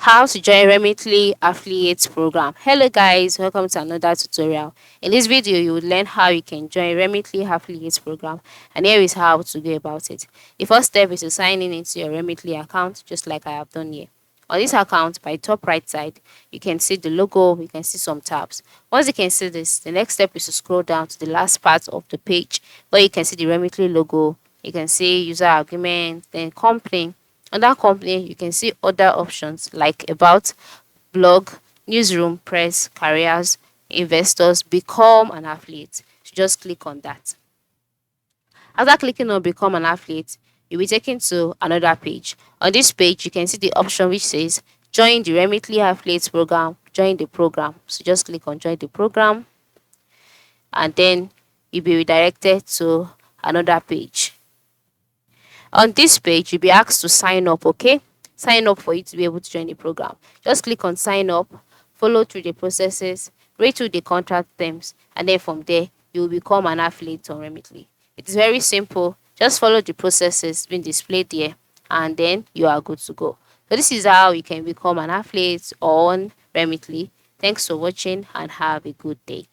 How to join Remitly affiliate program. Hello guys, welcome to another tutorial. In this video, you will learn how you can join Remitly affiliate program, and here is how to go about it. The first step is to sign in into your Remitly account, just like I have done here. On this account, by top right side, you can see the logo, you can see some tabs. Once you can see this, the next step is to scroll down to the last part of the page where you can see the Remitly logo, you can see user agreement, then company. Under company, you can see other options like about, blog, newsroom, press, careers, investors, become an affiliate. So just click on that. After clicking on become an affiliate, you'll be taken to another page. On this page, you can see the option which says join the Remitly affiliate program, join the program. So just click on join the program and then you'll be redirected to another page. On this page, you'll be asked to sign up, okay? Sign up for you to be able to join the program. Just click on sign up, follow through the processes, read through the contract terms, and then from there, you will become an affiliate on Remitly. It is very simple. Just follow the processes being displayed here, and then you are good to go. So this is how you can become an affiliate on Remitly. Thanks for watching and have a good day.